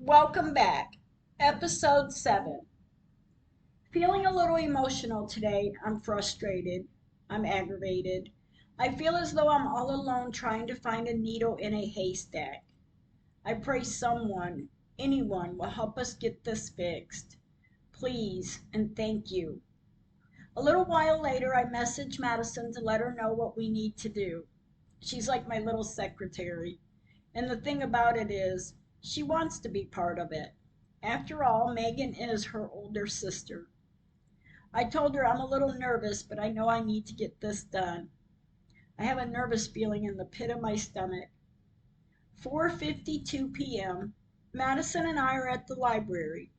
Welcome back. Episode 7. Feeling a little emotional today. I'm frustrated. I'm aggravated. I feel as though I'm all alone trying to find a needle in a haystack. I pray someone, anyone, will help us get this fixed. Please and thank you. A little while later, I message Madison to let her know what we need to do. She's like my little secretary. And the thing about it is, she wants to be part of it. After all, Megan is her older sister. I told her I'm a little nervous, but I know I need to get this done. I have a nervous feeling in the pit of my stomach. 4:52 p.m. Madison and I are at the library.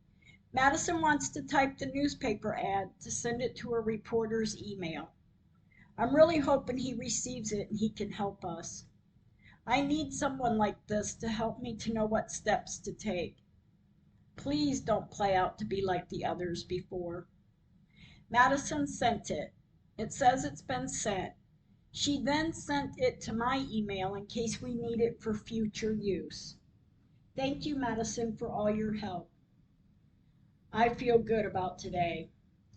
Madison wants to type the newspaper ad to send it to a reporter's email. I'm really hoping he receives it and he can help us. I need someone like this to help me to know what steps to take. Please don't play out to be like the others before. Madison sent it. It says it's been sent. She then sent it to my email in case we need it for future use. Thank you, Madison, for all your help. I feel good about today.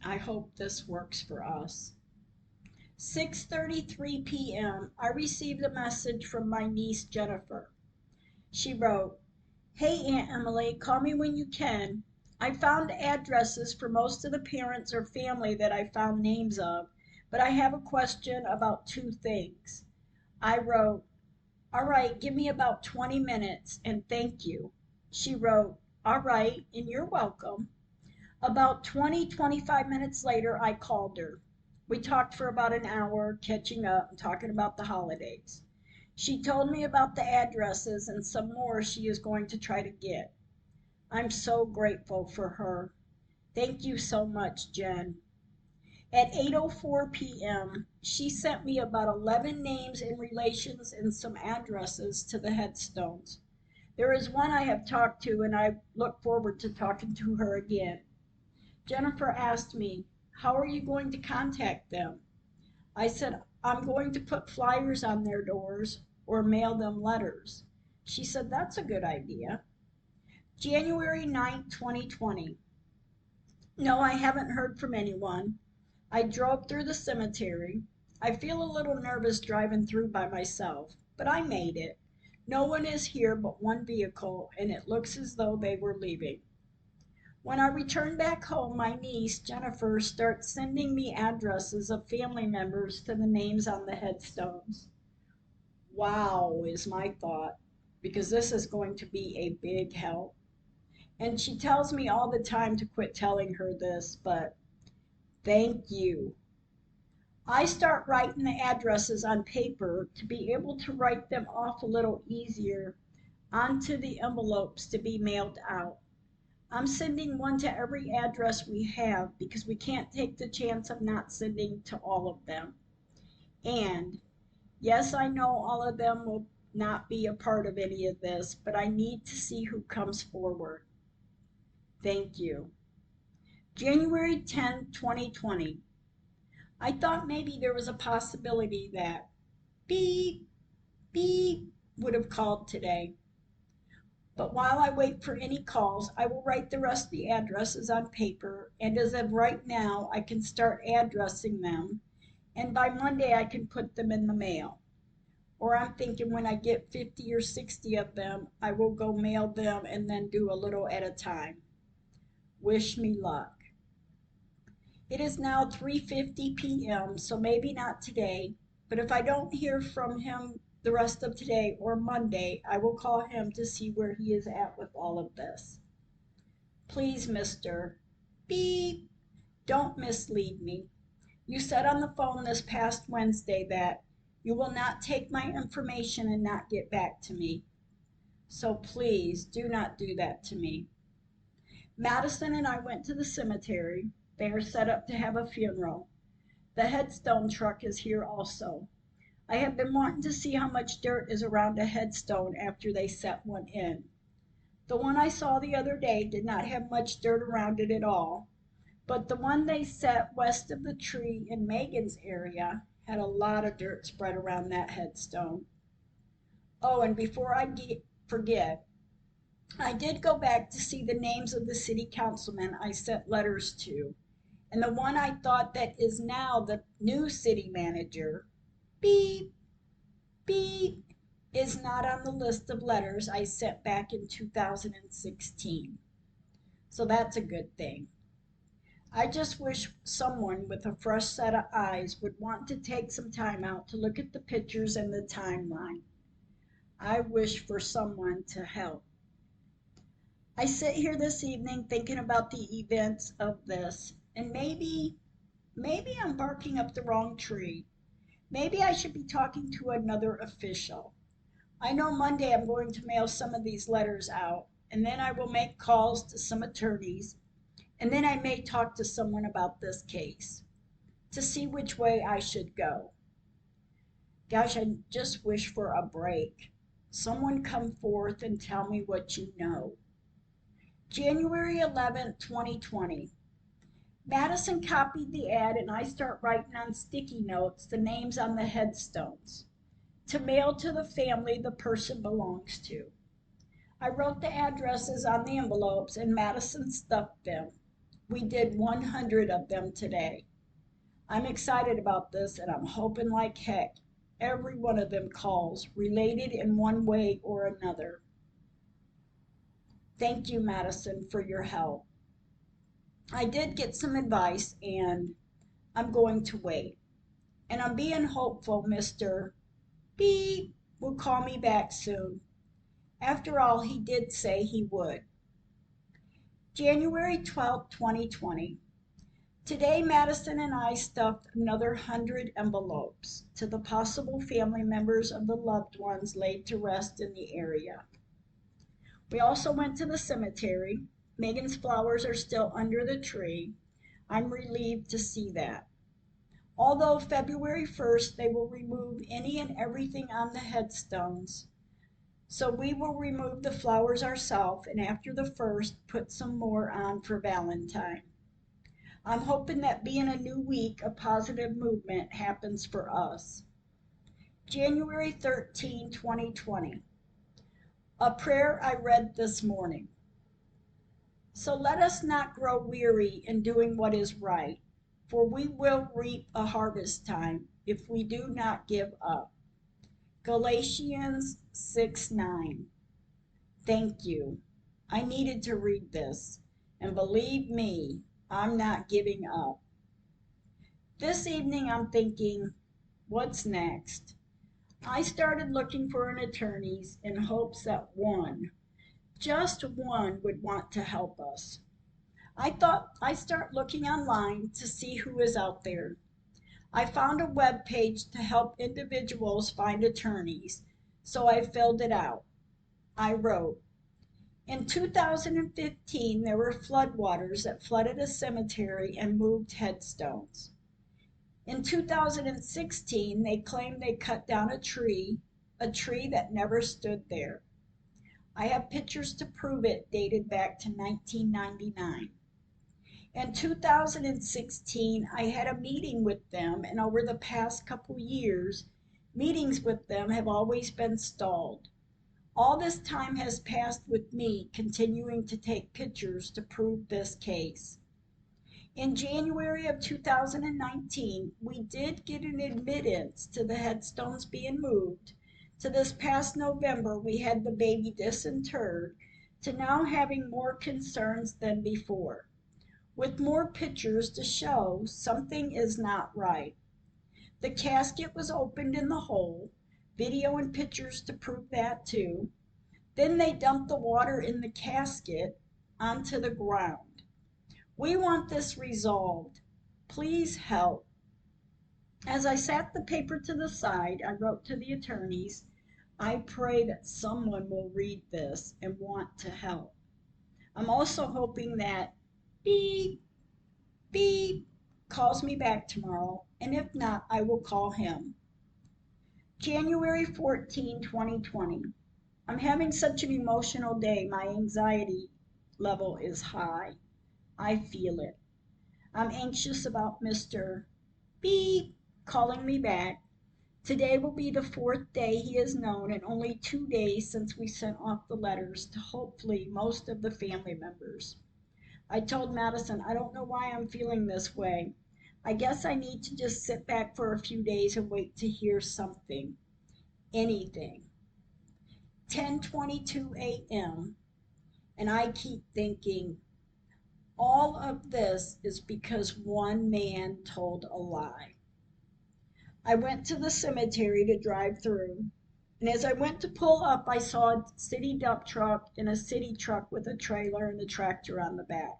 I hope this works for us. 6:33 p.m. I received a message from my niece Jennifer. She wrote, "Hey Aunt Emily, call me when you can. I found addresses for most of the parents or family that I found names of, but I have a question about two things." I wrote, "All right, give me about 20 minutes and thank you." She wrote, "All right, and you're welcome." About 25 minutes later, I called her. We talked for about an hour, catching up and talking about the holidays. She told me about the addresses and some more she is going to try to get. I'm so grateful for her. Thank you so much, Jen. At 8:04 p.m., she sent me about 11 names and relations and some addresses to the headstones. There is one I have talked to, and I look forward to talking to her again. Jennifer asked me, "How are you going to contact them?" I said, "I'm going to put flyers on their doors or mail them letters." She said, "That's a good idea." January 9th, 2020. No, I haven't heard from anyone. I drove through the cemetery. I feel a little nervous driving through by myself, but I made it. No one is here but one vehicle, and it looks as though they were leaving. When I return back home, my niece, Jennifer, starts sending me addresses of family members to the names on the headstones. Wow, is my thought, because this is going to be a big help. And she tells me all the time to quit telling her this, but thank you. I start writing the addresses on paper to be able to write them off a little easier onto the envelopes to be mailed out. I'm sending one to every address we have because we can't take the chance of not sending to all of them. And yes, I know all of them will not be a part of any of this, but I need to see who comes forward. Thank you. January 10th, 2020. I thought maybe there was a possibility that beep, beep would have called today. But while I wait for any calls, I will write the rest of the addresses on paper, and as of right now, I can start addressing them, and by Monday I can put them in the mail. Or I'm thinking when I get 50 or 60 of them, I will go mail them and then do a little at a time. Wish me luck. It is now 3:50 p.m., so maybe not today, but if I don't hear from him the rest of today or Monday, I will call him to see where he is at with all of this. Please, Mr. Beep, don't mislead me. You said on the phone this past Wednesday that you will not take my information and not get back to me. So please do not do that to me. Madison and I went to the cemetery. They are set up to have a funeral. The headstone truck is here also. I have been wanting to see how much dirt is around a headstone after they set one in. The one I saw the other day did not have much dirt around it at all, but the one they set west of the tree in Megan's area had a lot of dirt spread around that headstone. Oh, and before I forget, I did go back to see the names of the city councilmen I sent letters to, and the one I thought that is now the new city manager, beep, beep, is not on the list of letters I sent back in 2016. So that's a good thing. I just wish someone with a fresh set of eyes would want to take some time out to look at the pictures and the timeline. I wish for someone to help. I sit here this evening thinking about the events of this, and maybe I'm barking up the wrong tree. Maybe I should be talking to another official. I know Monday I'm going to mail some of these letters out, and then I will make calls to some attorneys, and then I may talk to someone about this case to see which way I should go. Gosh, I just wish for a break. Someone come forth and tell me what you know. January 11th, 2020. Madison copied the ad and I start writing on sticky notes the names on the headstones to mail to the family the person belongs to. I wrote the addresses on the envelopes and Madison stuffed them. We did 100 of them today. I'm excited about this and I'm hoping like heck every one of them calls related in one way or another. Thank you, Madison, for your help. I did get some advice and I'm going to wait. And I'm being hopeful Mr. B will call me back soon. After all, he did say he would. January 12th, 2020. Today, Madison and I stuffed another 100 envelopes to the possible family members of the loved ones laid to rest in the area. We also went to the cemetery. Megan's flowers are still under the tree. I'm relieved to see that. Although February 1st they will remove any and everything on the headstones. So we will remove the flowers ourselves and after the 1st put some more on for Valentine. I'm hoping that being a new week, a positive movement happens for us. January 13, 2020. A prayer I read this morning. So let us not grow weary in doing what is right, for we will reap a harvest time if we do not give up. Galatians 6:9. Thank you. I needed to read this, and believe me, I'm not giving up. This evening I'm thinking, what's next? I started looking for an attorney in hopes that one, just one, would want to help us. I thought I'd start looking online to see who is out there. I found a web page to help individuals find attorneys, so I filled it out. I wrote, in 2015, there were floodwaters that flooded a cemetery and moved headstones. In 2016, they claimed they cut down a tree that never stood there. I have pictures to prove it dated back to 1999. In 2016, I had a meeting with them, and over the past couple years, meetings with them have always been stalled. All this time has passed with me continuing to take pictures to prove this case. In January of 2019, we did get an admittance to the headstones being moved, to this past November we had the baby disinterred, to now having more concerns than before. With more pictures to show something is not right. The casket was opened in the hole, video and pictures to prove that too. Then they dumped the water in the casket onto the ground. We want this resolved. Please help. As I sat the paper to the side, I wrote to the attorneys, I pray that someone will read this and want to help. I'm also hoping that beep, beep calls me back tomorrow, and if not, I will call him. January 14, 2020. I'm having such an emotional day. My anxiety level is high. I feel it. I'm anxious about Mr. Beep calling me back, Today will be the fourth day he has known, and only 2 days since we sent off the letters to hopefully most of the family members. I told Madison, I don't know why I'm feeling this way. I guess I need to just sit back for a few days and wait to hear something, anything. 10:22 a.m. and I keep thinking, all of this is because one man told a lie. I went to the cemetery to drive through, and as I went to pull up, I saw a city dump truck and a city truck with a trailer and a tractor on the back.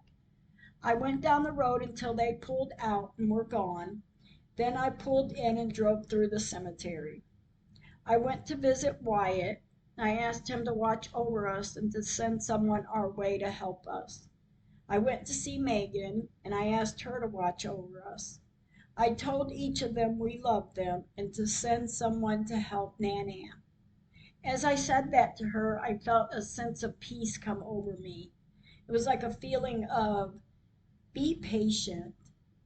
I went down the road until they pulled out and were gone. Then I pulled in and drove through the cemetery. I went to visit Wyatt. I asked him to watch over us and to send someone our way to help us. I went to see Megan, and I asked her to watch over us. I told each of them we loved them and to send someone to help Nan Ann. As I said that to her, I felt a sense of peace come over me. It was like a feeling of be patient,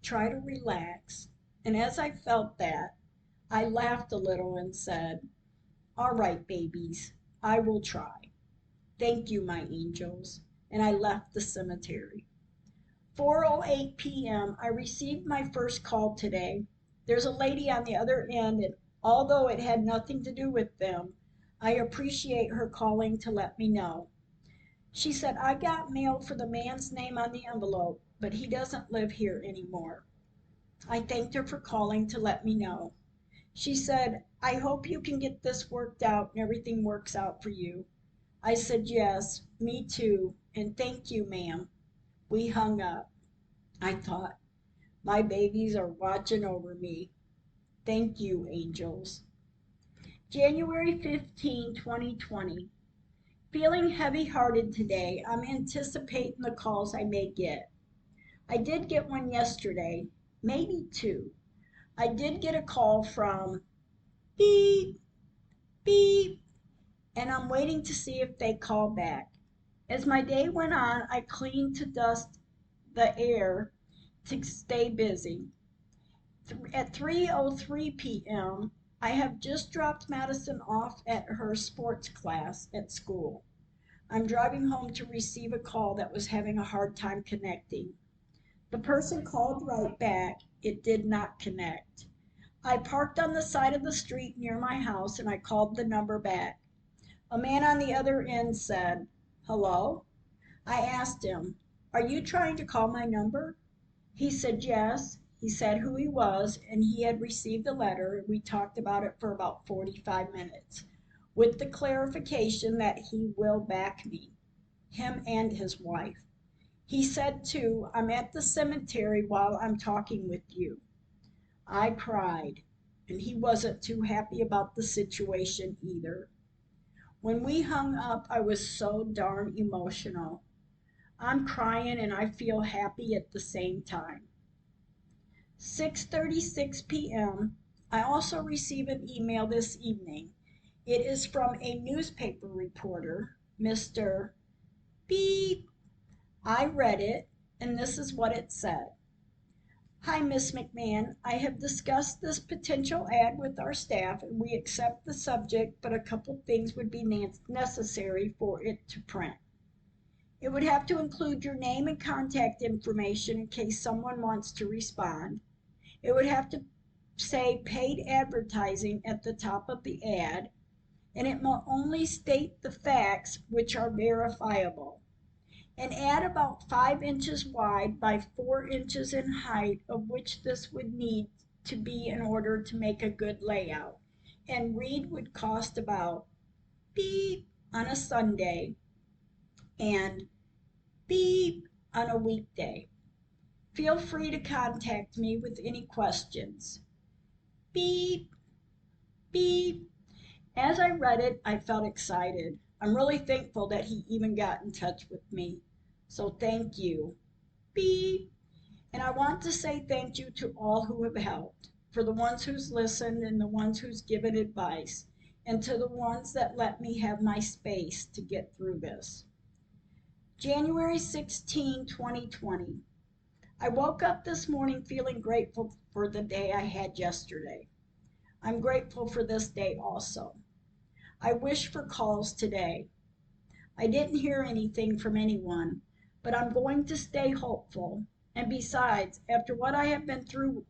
try to relax. And as I felt that, I laughed a little and said, all right, babies, I will try. Thank you, my angels. And I left the cemetery. 4:08 p.m. I received my first call today. There's a lady on the other end, and although it had nothing to do with them, I appreciate her calling to let me know. She said, I got mail for the man's name on the envelope, but he doesn't live here anymore. I thanked her for calling to let me know. She said, I hope you can get this worked out and everything works out for you. I said, yes, me too, and thank you, ma'am. We hung up. I thought, my babies are watching over me. Thank you, angels. January 15, 2020. Feeling heavy-hearted today. I'm anticipating the calls I may get. I did get one yesterday, maybe two. I did get a call from beep, beep, and I'm waiting to see if they call back. As my day went on, I cleaned to dust the air to stay busy. At 3:03 p.m., I have just dropped Madison off at her sports class at school. I'm driving home to receive a call that was having a hard time connecting. The person called right back. It did not connect. I parked on the side of the street near my house and I called the number back. A man on the other end said, hello? I asked him, are you trying to call my number? He said yes. He said who he was and he had received a letter, and we talked about it for about 45 minutes, with the clarification that he will back me, him and his wife. He said too, I'm at the cemetery while I'm talking with you. I cried, and he wasn't too happy about the situation either. When we hung up, I was so darn emotional. I'm crying and I feel happy at the same time. 6:36 p.m. I also received an email this evening. It is from a newspaper reporter, Mr. Beep. I read it, and this is what it said. Hi, Miss McMahon. I have discussed this potential ad with our staff, and we accept the subject, but a couple things would be necessary for it to print. It would have to include your name and contact information in case someone wants to respond. It would have to say paid advertising at the top of the ad, and it will only state the facts which are verifiable. An ad about 5 inches wide by 4 inches in height, of which this would need to be in order to make a good layout, and read would cost about beep on a Sunday and beep on a weekday. Feel free to contact me with any questions. Beep, beep. As I read it, I felt excited. I'm really thankful that he even got in touch with me. So thank you. Beep. And I want to say thank you to all who have helped, for the ones who's listened and the ones who's given advice, and to the ones that let me have my space to get through this. January 16, 2020. I woke up this morning feeling grateful for the day I had yesterday. I'm grateful for this day also. I wish for calls today. I didn't hear anything from anyone, but I'm going to stay hopeful. And besides, after what I have been through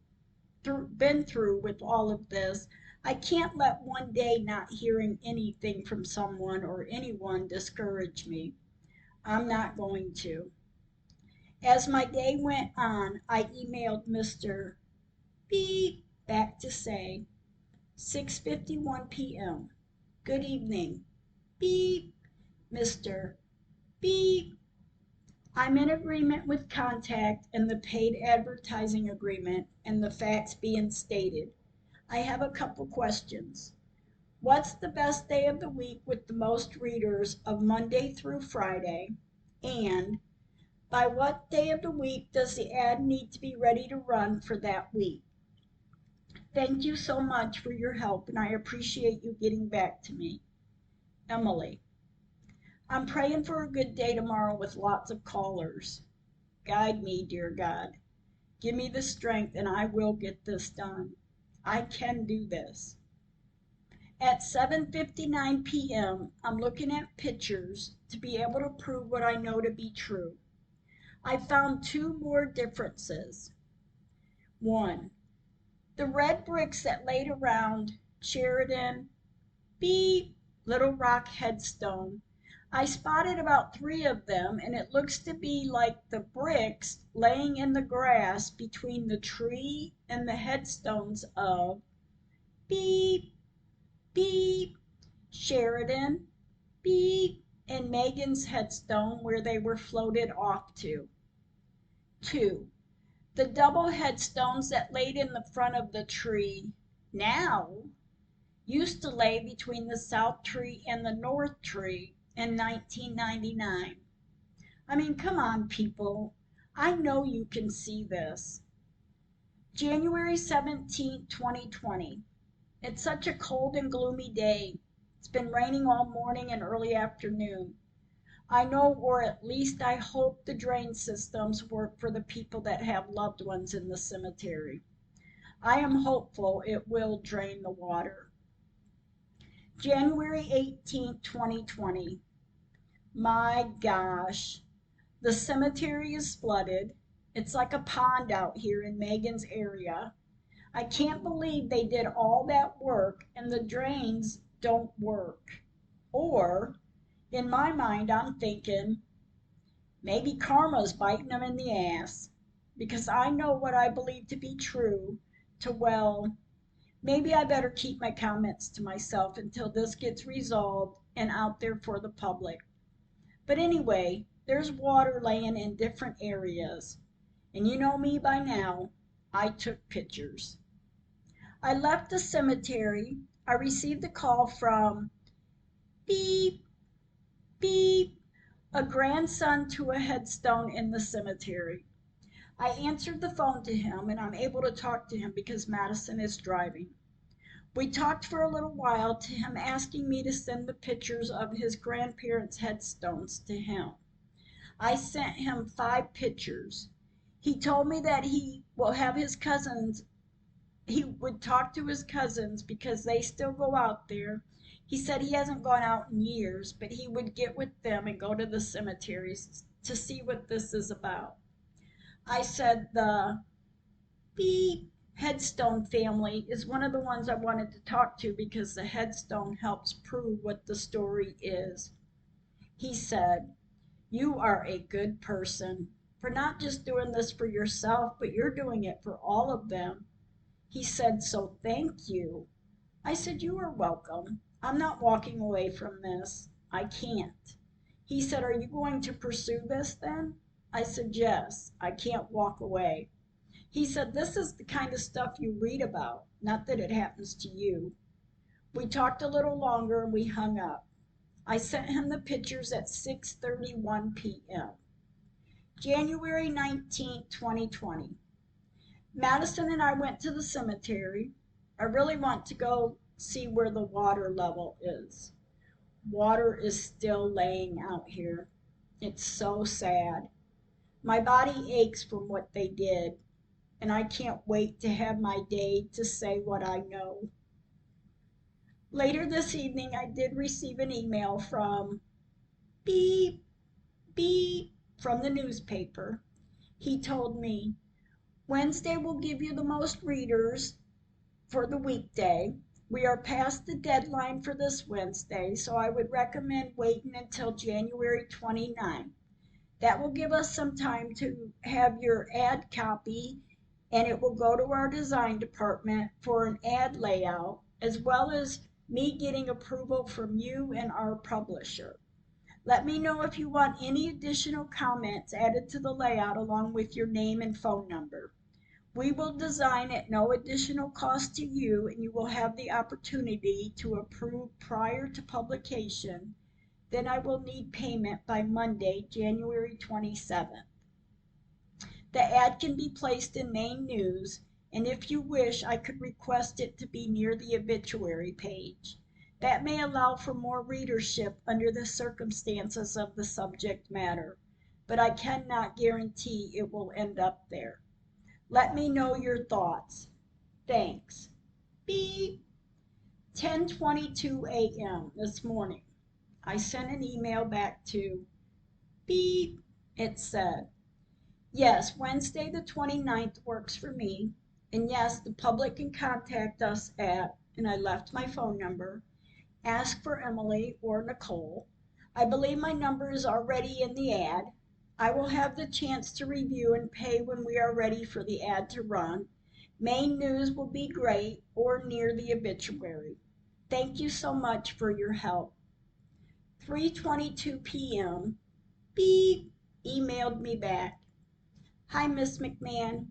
with all of this, I can't let one day not hearing anything from someone or anyone discourage me. I'm not going to. As my day went on, I emailed Mr. Beep back to say 6:51 p.m. Good evening. Beep. Mr. Beep. I'm in agreement with contact and the paid advertising agreement and the facts being stated. I have a couple questions. What's the best day of the week with the most readers of Monday through Friday? And by what day of the week does the ad need to be ready to run for that week? Thank you so much for your help, and I appreciate you getting back to me. Emily. I'm praying for a good day tomorrow with lots of callers. Guide me, dear God. Give me the strength, and I will get this done. I can do this. At 7:59 p.m., I'm looking at pictures to be able to prove what I know to be true. I found two more differences. One, the red bricks that laid around Sheridan B. Little Rock headstone. I spotted about 3 of them, and it looks to be like the bricks laying in the grass between the tree and the headstones of Beep, Beep, Sheridan, Beep, and Megan's headstone where they were floated off to. 2. The double headstones that laid in the front of the tree now used to lay between the south tree and the north tree in 1999. I mean, come on, people. I know you can see this. January 17, 2020. It's such a cold and gloomy day. It's been raining all morning and early afternoon. I know, or at least I hope, the drain systems work for the people that have loved ones in the cemetery. I am hopeful it will drain the water. January 18, 2020. My gosh, the cemetery is flooded. It's like a pond out here in Megan's area. I can't believe they did all that work and the drains don't work. Or, in my mind, I'm thinking, maybe karma's biting them in the ass. Because I know what I believe to be true well, maybe I better keep my comments to myself until this gets resolved and out there for the public. But anyway, there's water laying in different areas. And you know me by now, I took pictures. I left the cemetery. I received a call from Beep, Beep, a grandson to a headstone in the cemetery. I answered the phone to him, and I'm able to talk to him because Madison is driving. We talked for a little while, to him asking me to send the pictures of his grandparents' headstones to him. I sent him 5 pictures. He told me that he would talk to his cousins because they still go out there. He said he hasn't gone out in years, but he would get with them and go to the cemeteries to see what this is about. I said the Beep headstone family is one of the ones I wanted to talk to because the headstone helps prove what the story is. He said, "You are a good person for not just doing this for yourself, but you're doing it for all of them." He said, "So thank you." I said, "You are welcome. I'm not walking away from this. I can't." He said, "Are you going to pursue this then?" I said, "Yes, I can't walk away." He said, "This is the kind of stuff you read about, not that it happens to you." We talked a little longer and we hung up. I sent him the pictures at 6:31 p.m. January 19, 2020. Madison and I went to the cemetery. I really want to go see where the water level is. Water is still laying out here. It's so sad. My body aches from what they did, and I can't wait to have my day to say what I know. Later this evening, I did receive an email from beep, beep from the newspaper. He told me, Wednesday will give you the most readers for the weekday. We are past the deadline for this Wednesday, so I would recommend waiting until January 29th. That will give us some time to have your ad copy, and it will go to our design department for an ad layout, as well as me getting approval from you and our publisher. Let me know if you want any additional comments added to the layout along with your name and phone number. We will design at no additional cost to you, and you will have the opportunity to approve prior to publication. Then I will need payment by Monday, January 27th. The ad can be placed in Maine News, and if you wish, I could request it to be near the obituary page. That may allow for more readership under the circumstances of the subject matter, but I cannot guarantee it will end up there. Let me know your thoughts. Thanks. Beep. 10:22 a.m. this morning. I sent an email back to beep. It said, yes, Wednesday the 29th works for me. And yes, the public can contact us at, and I left my phone number, ask for Emily or Nicole. I believe my number is already in the ad. I will have the chance to review and pay when we are ready for the ad to run. Maine News will be great, or near the obituary. Thank you so much for your help. 3:22 p.m. Beep emailed me back. Hi, Miss McMahon.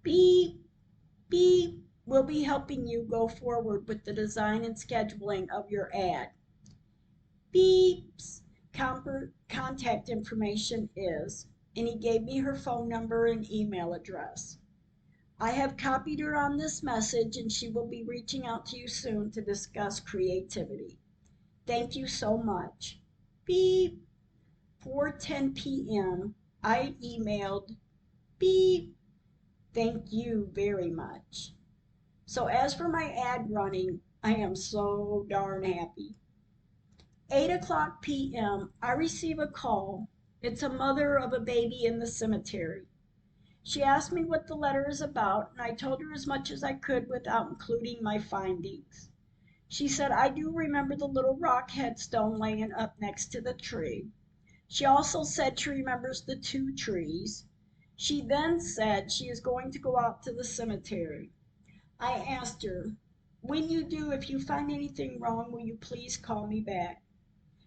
Beep, beep. We'll be helping you go forward with the design and scheduling of your ad. Beep's contact information is, and he gave me her phone number and email address. I have copied her on this message, and she will be reaching out to you soon to discuss creativity. Thank you so much. Beep. 4:10 p.m. I emailed beep. Thank you very much. So as for my ad running, I am so darn happy. 8:00 p.m. I receive a call. It's a mother of a baby in the cemetery. She asked me what the letter is about, and I told her as much as I could without including my findings. She said, I do remember the little rock headstone laying up next to the tree. She also said she remembers the 2 trees. She then said she is going to go out to the cemetery. I asked her, when you do, if you find anything wrong, will you please call me back?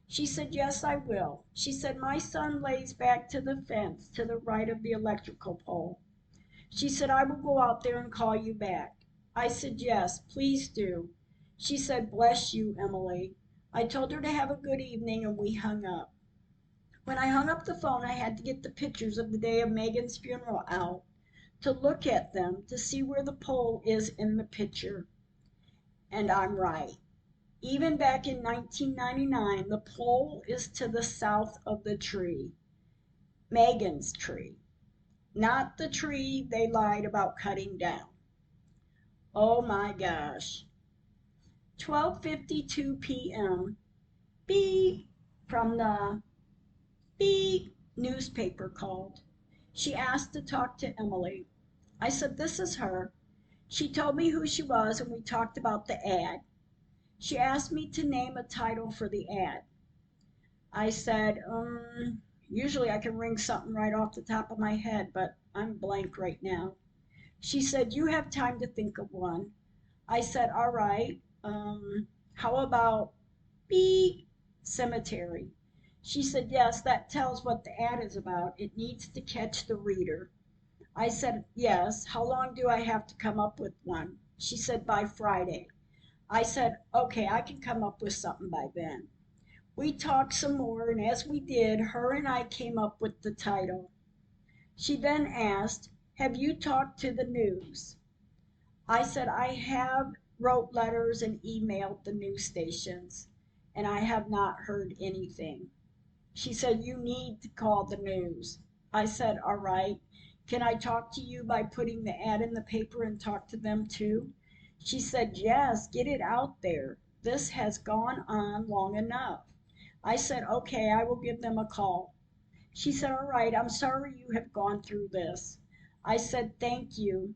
She said, yes, I will. She said, my son lays back to the fence to the right of the electrical pole. She said, I will go out there and call you back. I said, yes, please do. She said, bless you, Emily. I told her to have a good evening, and we hung up. When I hung up the phone, I had to get the pictures of the day of Megan's funeral out to look at them to see where the pole is in the picture. And I'm right. Even back in 1999, the pole is to the south of the tree, Megan's tree, not the tree they lied about cutting down. Oh my gosh. 12:52 p.m. Beep from the beep newspaper called. She asked to talk to Emily. I said, this is her. She told me who she was, and we talked about the ad. She asked me to name a title for the ad. I said, usually I can ring something right off the top of my head, but I'm blank right now. She said, you have time to think of one. I said, all right, how about beep cemetery? She said, yes, that tells what the ad is about. It needs to catch the reader. I said, yes, how long do I have to come up with one? She said, by Friday. I said, okay, I can come up with something by then. We talked some more, and as we did, her and I came up with the title. She then asked, have you talked to the news? I said, I have wrote letters and emailed the news stations, and I have not heard anything. She said, you need to call the news. I said, all right. Can I talk to you by putting the ad in the paper and talk to them too? She said, yes, get it out there. This has gone on long enough. I said, okay, I will give them a call. She said, all right, I'm sorry you have gone through this. I said, thank you,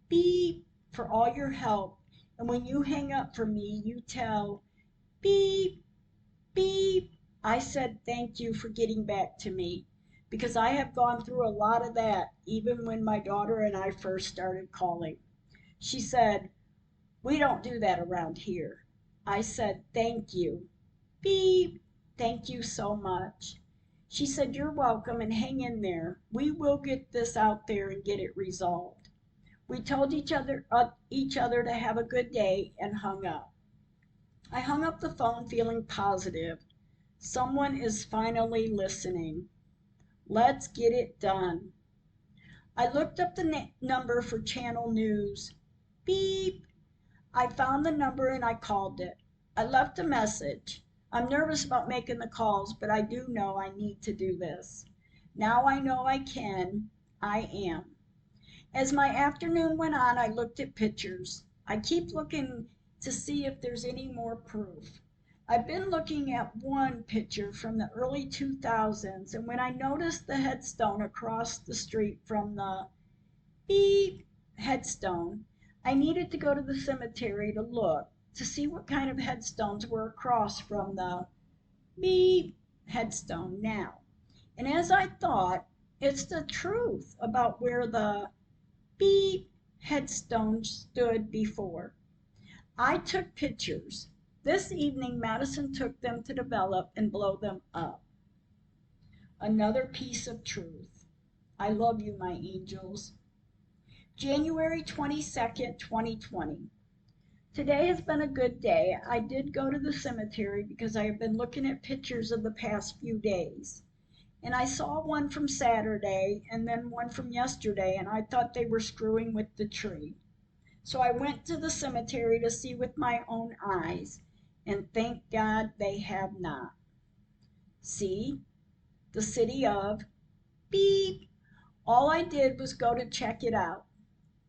beep, for all your help. And when you hang up for me, you tell, beep, beep. I said, thank you for getting back to me because I have gone through a lot of that even when my daughter and I first started calling. She said, we don't do that around here. I said, thank you. Beep. Thank you so much. She said, you're welcome and hang in there. We will get this out there and get it resolved. We told each other to have a good day and hung up. I hung up the phone feeling positive. Someone is finally listening. Let's get it done. I looked up the number for Channel News. Beep. I found the number and I called it. I left a message. I'm nervous about making the calls, but I do know I need to do this. Now I know I can. I am. As my afternoon went on, I looked at pictures. I keep looking to see if there's any more proof. I've been looking at one picture from the early 2000s, and when I noticed the headstone across the street from the beep headstone, I needed to go to the cemetery to look to see what kind of headstones were across from the beep headstone now. And as I thought, it's the truth about where the beep headstone stood before. I took pictures. This evening, Madison took them to develop and blow them up. Another piece of truth. I love you, my angels. January 22nd, 2020. Today has been a good day. I did go to the cemetery because I have been looking at pictures of the past few days. And I saw one from Saturday and then one from yesterday, and I thought they were screwing with the tree. So I went to the cemetery to see with my own eyes, and thank God they have not. See, the city of beep. All I did was go to check it out.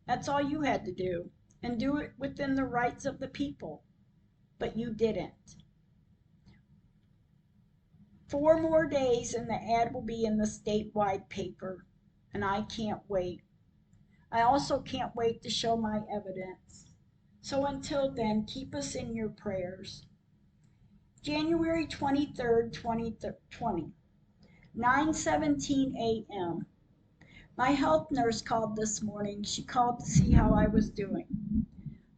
That's all you had to do, and do it within the rights of the people. But you didn't. 4 more days and the ad will be in the statewide paper, and I can't wait. I also can't wait to show my evidence. So until then, keep us in your prayers. January 23rd, 2020, 9:17 a.m. My health nurse called this morning. She called to see how I was doing.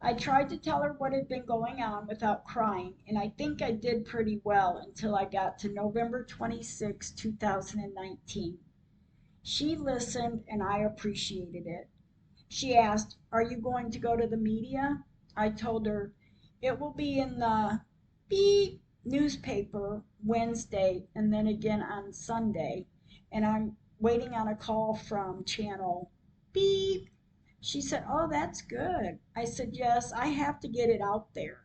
I tried to tell her what had been going on without crying, and I think I did pretty well until I got to November 26, 2019. She listened, and I appreciated it. She asked, are you going to go to the media? I told her, it will be in the beep newspaper Wednesday and then again on Sunday, and I'm waiting on a call from channel beep. She said, oh, that's good. I said, yes, I have to get it out there.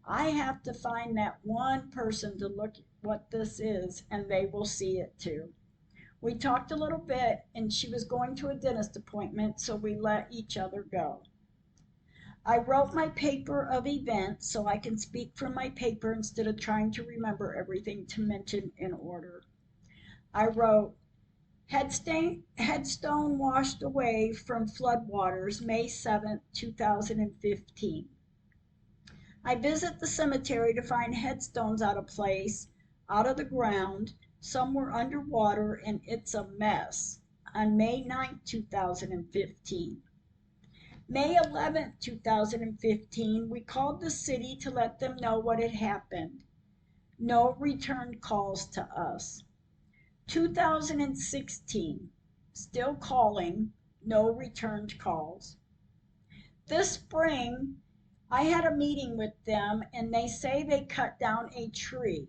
I have to find that one person to look at what this is, and they will see it too. We talked a little bit, and she was going to a dentist appointment, so we let each other go. I wrote my paper of events so I can speak from my paper instead of trying to remember everything to mention in order. I wrote, Headstone washed away from floodwaters, May 7, 2015. I visit the cemetery to find headstones out of place, out of the ground. Some were underwater, and it's a mess. On May 9, 2015. May 11, 2015, we called the city to let them know what had happened. No returned calls to us. 2016, still calling, no returned calls. This spring, I had a meeting with them, and they say they cut down a tree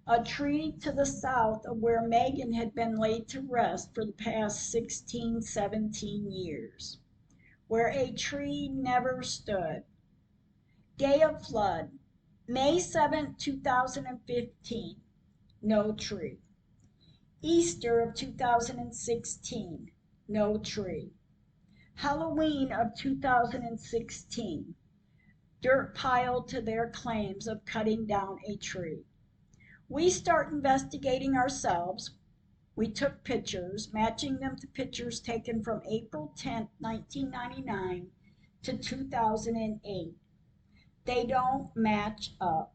to the south of where Megan had been laid to rest for the past 16, 17 years, where a tree never stood. Day of flood, May 7, 2015, no tree. Easter of 2016, no tree. Halloween of 2016, dirt piled to their claims of cutting down a tree. We start investigating ourselves. We took pictures, matching them to pictures taken from April 10th, 1999 to 2008. They don't match up.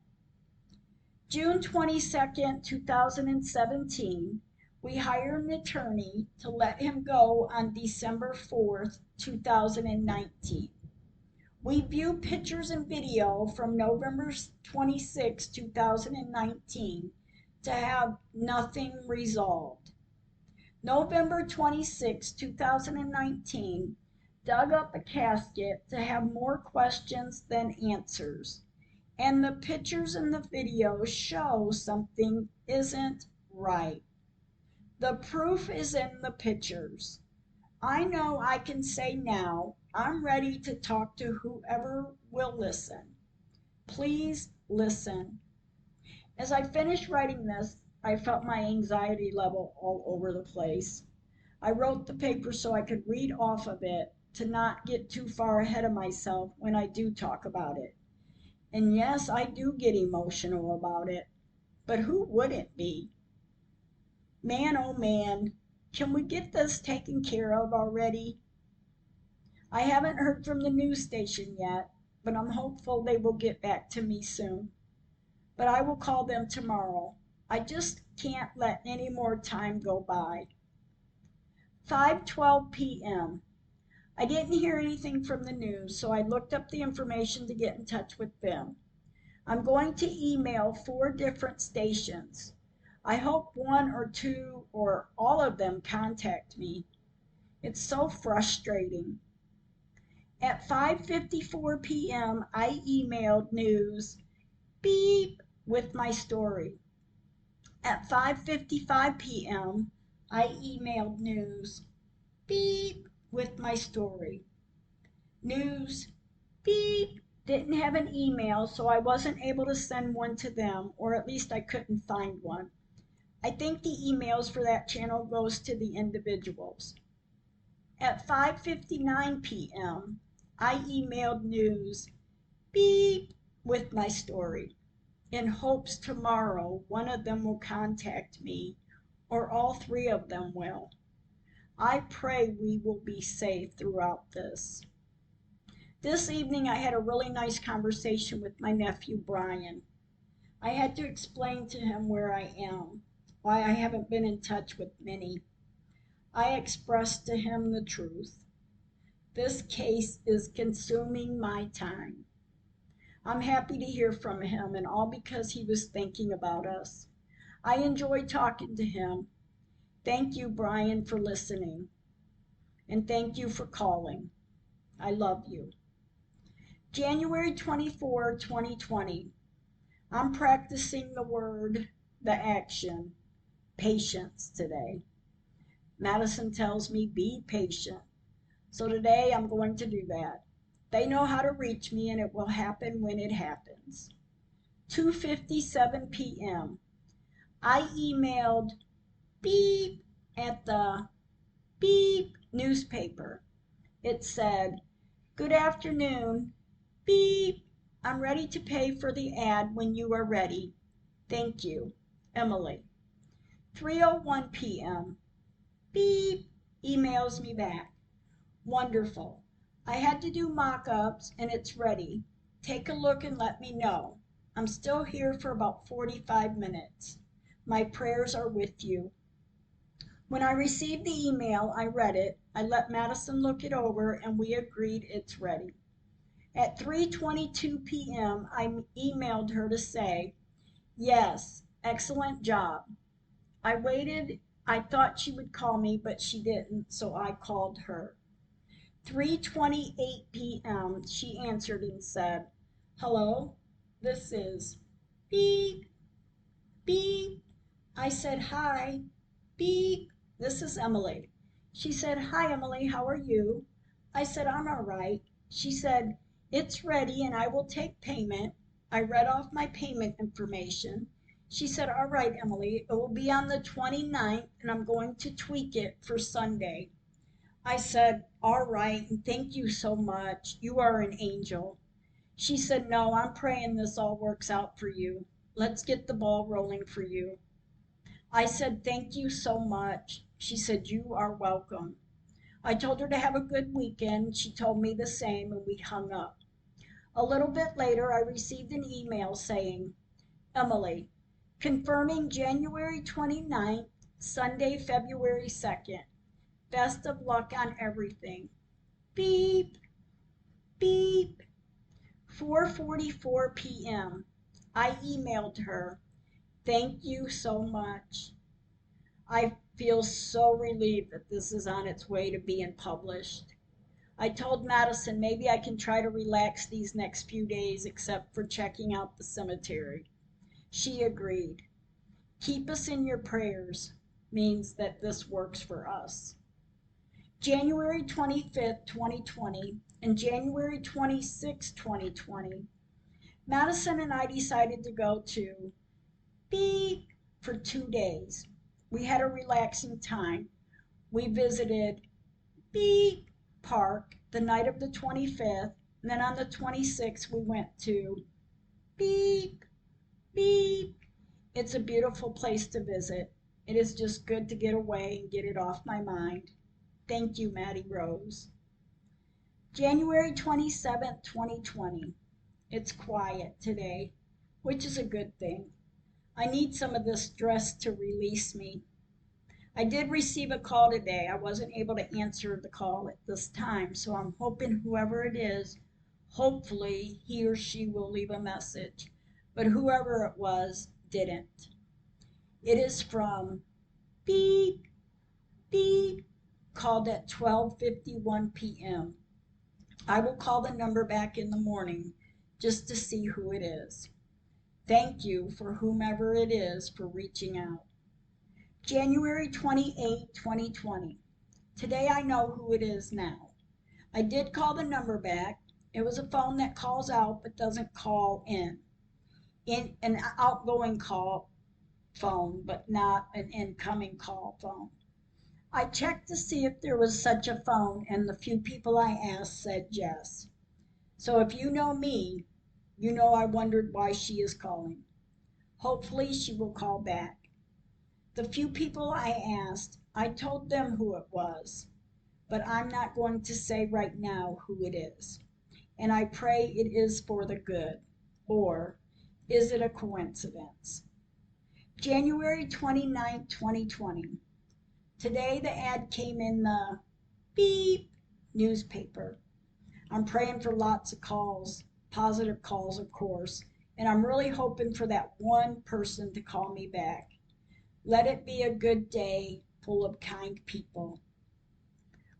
June 22nd, 2017, we hired an attorney to let him go on December 4th, 2019. We view pictures and video from November 26, 2019 to have nothing resolved. November 26, 2019, dug up a casket to have more questions than answers. And the pictures and the video show something isn't right. The proof is in the pictures. I know I can say now, I'm ready to talk to whoever will listen. Please listen. As I finished writing this, I felt my anxiety level all over the place. I wrote the paper so I could read off of it to not get too far ahead of myself when I do talk about it. And yes, I do get emotional about it, but who wouldn't be? Man, oh man, can we get this taken care of already? I haven't heard from the news station yet, but I'm hopeful they will get back to me soon. But I will call them tomorrow. I just can't let any more time go by. 5:12 p.m. I didn't hear anything from the news, so I looked up the information to get in touch with them. I'm going to email 4 different stations. I hope 1 or 2 or all of them contact me. It's so frustrating. At 5:54 p.m., I emailed news, beep, with my story. At 5:55 p.m., I emailed news, beep, with my story. News, beep, didn't have an email, so I wasn't able to send one to them, or at least I couldn't find one. I think the emails for that channel goes to the individuals. At 5:59 p.m., I emailed news, beep, with my story, in hopes tomorrow one of them will contact me, or all 3 of them will. I pray we will be safe throughout this. This evening I had a really nice conversation with my nephew Brian. I had to explain to him where I am, why I haven't been in touch with Minnie. I expressed to him the truth. This case is consuming my time. I'm happy to hear from him, and all because he was thinking about us. I enjoyed talking to him. Thank you, Brian, for listening. And thank you for calling. I love you. January 24, 2020. I'm practicing the word, the action, patience today. Madison tells me be patient. So today I'm going to do that. They know how to reach me, and it will happen when it happens. 2:57 p.m. I emailed beep at the beep newspaper. It said, "Good afternoon. Beep. I'm ready to pay for the ad when you are ready. Thank you. Emily." 3:01 p.m. Beep emails me back. Wonderful. I had to do mock-ups and it's ready. Take a look and let me know. I'm still here for about 45 minutes. My prayers are with you. When I received the email, I read it. I let Madison look it over and we agreed it's ready. At 3:22 p.m., I emailed her to say, "Yes, excellent job." I waited. I thought she would call me, but she didn't, so I called her. 3:28 p.m., she answered and said, "Hello, this is beep, beep." I said, "Hi, beep, this is Emily." She said, "Hi, Emily, how are you?" I said, "I'm all right." She said, "It's ready and I will take payment." I read off my payment information. She said, "All right, Emily, it will be on the 29th and I'm going to tweak it for Sunday." I said, "All right, and thank you so much. You are an angel." She said, "No, I'm praying this all works out for you. Let's get the ball rolling for you." I said, "Thank you so much." She said, "You are welcome." I told her to have a good weekend. She told me the same, and we hung up. A little bit later, I received an email saying, "Emily, confirming January 29th, Sunday, February 2nd. Best of luck on everything." Beep, beep. 4:44 p.m. I emailed her, "Thank you so much." I feel so relieved that this is on its way to being published. I told Madison maybe I can try to relax these next few days except for checking out the cemetery. She agreed. "Keep us in your prayers" means that this works for us. January 25th, 2020 and January 26th, 2020, Madison and I decided to go to Beep for 2 days. We had a relaxing time. We visited Beep Park the night of the 25th, and then on the 26th we went to Beep, Beep. It's a beautiful place to visit. It is just good to get away and get it off my mind. Thank you, Maddie Rose. January 27th, 2020. It's quiet today, which is a good thing. I need some of this stress to release me. I did receive a call today. I wasn't able to answer the call at this time, so I'm hoping whoever it is, hopefully he or she will leave a message. But whoever it was didn't. It is from Beep, Beep, called at 12:51 p.m. I will call the number back in the morning just to see who it is. Thank you for whomever it is for reaching out. January 28, 2020. Today I know who it is now. I did call the number back. It was a phone that calls out but doesn't call in an outgoing call phone, but not an incoming call phone. I checked to see if there was such a phone, and the few people I asked said yes. So if you know me, you know I wondered why she is calling. Hopefully she will call back. The few people I asked, I told them who it was, but I'm not going to say right now who it is. And I pray it is for the good. Or is it a coincidence? January 29, 2020. Today the ad came in the Beep newspaper. I'm praying for lots of calls, positive calls, of course, and I'm really hoping for that one person to call me back. Let it be a good day full of kind people.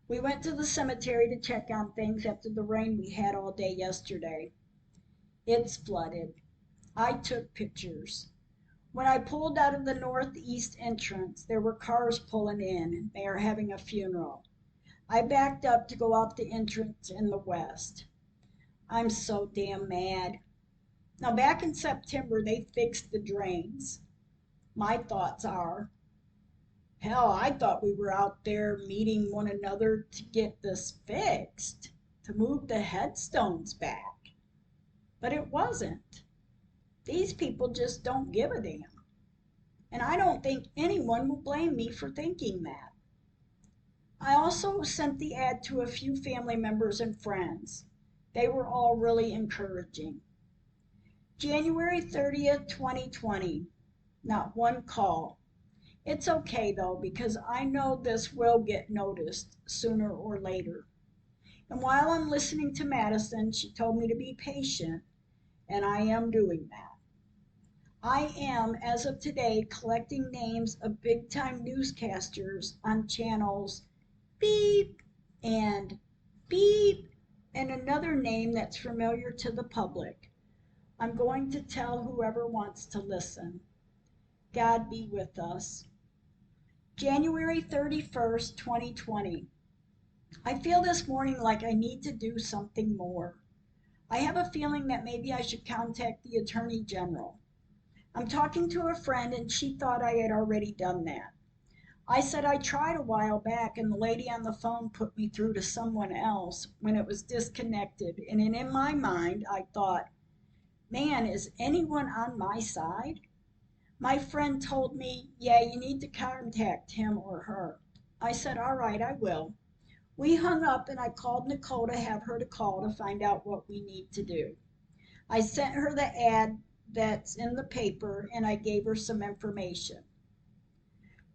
We went to the cemetery to check on things after the rain we had all day yesterday. It's flooded. I took pictures. When I pulled out of the northeast entrance, there were cars pulling in. They are having a funeral. I backed up to go out the entrance in the west. I'm so damn mad. Now, back in September, they fixed the drains. My thoughts are, hell, I thought we were out there meeting one another to get this fixed, to move the headstones back. But it wasn't. These people just don't give a damn. And I don't think anyone will blame me for thinking that. I also sent the ad to a few family members and friends. They were all really encouraging. January 30th, 2020. Not one call. It's okay though, because I know this will get noticed sooner or later. And while I'm listening to Madison, she told me to be patient, and I am doing that. I am, as of today, collecting names of big-time newscasters on channels Beep and Beep and another name that's familiar to the public. I'm going to tell whoever wants to listen. God be with us. January 31st, 2020. I feel this morning like I need to do something more. I have a feeling that maybe I should contact the Attorney General. I'm talking to a friend and she thought I had already done that. I said I tried a while back and the lady on the phone put me through to someone else when it was disconnected. And in my mind, I thought, man, is anyone on my side? My friend told me, yeah, you need to contact him or her. I said, all right, I will. We hung up and I called Nicole to have her to call to find out what we need to do. I sent her the ad that's in the paper and I gave her some information.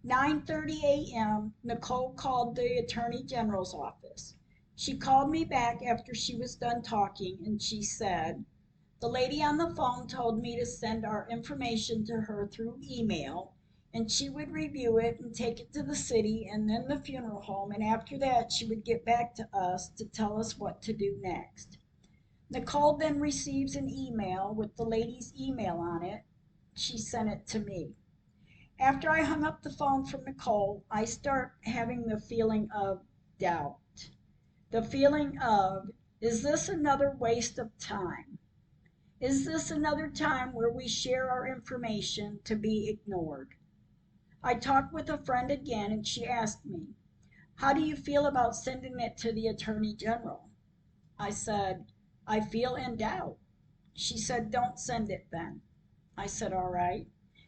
9:30 a.m., Nicole called the Attorney General's office. She called me back after she was done talking and she said, the lady on the phone told me to send our information to her through email and she would review it and take it to the city and then the funeral home, and after that she would get back to us to tell us what to do next. Nicole then receives an email with the lady's email on it. She sent it to me. After I hung up the phone from Nicole, I start having the feeling of doubt. The feeling of, is this another waste of time? Is this another time where we share our information to be ignored? I talked with a friend again and she asked me, how do you feel about sending it to the Attorney General? I said, I feel in doubt. She said, don't send it then. I said, all right.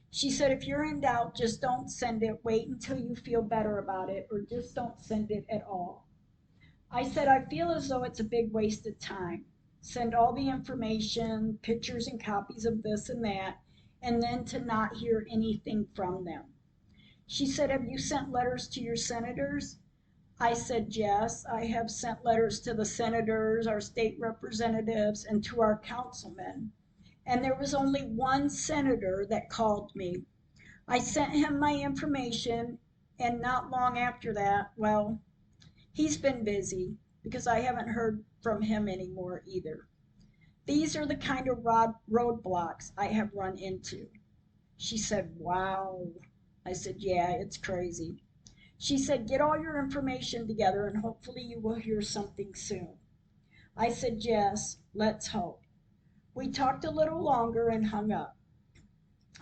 She said, if you're in doubt, just don't send it. Wait until you feel better about it, or just don't send it at all. I said, I feel as though it's a big waste of time. Send all the information, pictures and copies of this and that, and then to not hear anything from them. She said, have you sent letters to your senators? I said, yes, I have sent letters to the senators, our state representatives, and to our councilmen. And there was only one senator that called me. I sent him my information, and not long after that, well, he's been busy because I haven't heard from him anymore either. These are the kind of roadblocks I have run into. She said, wow. I said, yeah, it's crazy. She said, get all your information together and hopefully you will hear something soon. I said, yes, let's hope. We talked a little longer and hung up.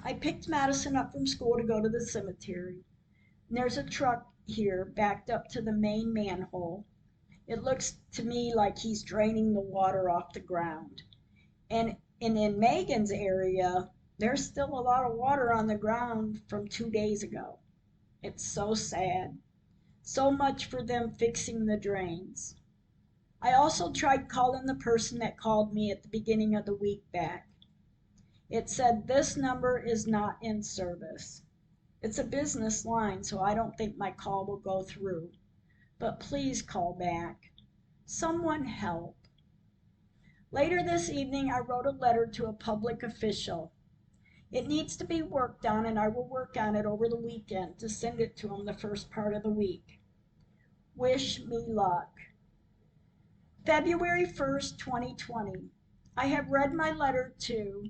I picked Madison up from school to go to the cemetery. And there's a truck here backed up to the main manhole. It looks to me like he's draining the water off the ground. And in Megan's area, there's still a lot of water on the ground from 2 days ago. It's so sad. So much for them fixing the drains. I also tried calling the person that called me at the beginning of the week back. It said this number is not in service. It's a business line, so I don't think my call will go through. But please call back. Someone help. Later this evening, I wrote a letter to a public official. It needs to be worked on, and I will work on it over the weekend to send it to him the first part of the week. Wish me luck. February 1st, 2020. I have read my letter to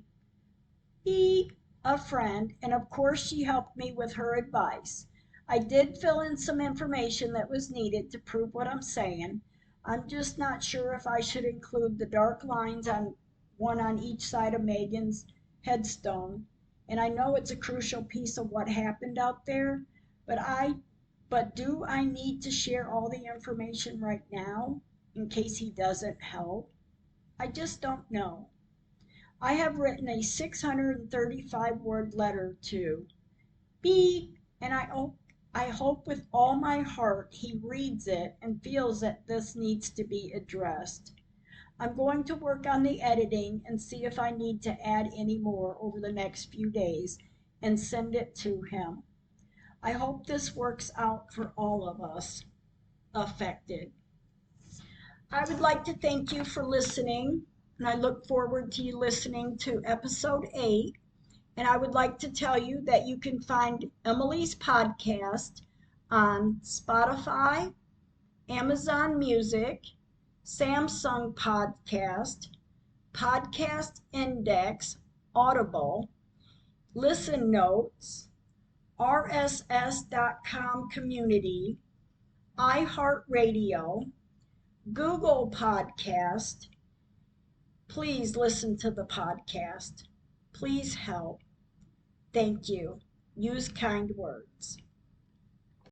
a friend, and of course she helped me with her advice. I did fill in some information that was needed to prove what I'm saying. I'm just not sure if I should include the dark lines on one on each side of Megan's headstone. And I know it's a crucial piece of what happened out there, but do I need to share all the information right now in case he doesn't help? I just don't know. I have written a 635-word letter to B, and I hope with all my heart he reads it and feels that this needs to be addressed. I'm going to work on the editing and see if I need to add any more over the next few days and send it to him. I hope this works out for all of us affected. I would like to thank you for listening, and I look forward to you listening to episode 8. And I would like to tell you that you can find Emily's podcast on Spotify, Amazon Music, Samsung Podcast, Podcast Index, Audible, Listen Notes, RSS.com Community, iHeartRadio, Google Podcast. Please listen to the podcast. Please help. Thank you. Use kind words.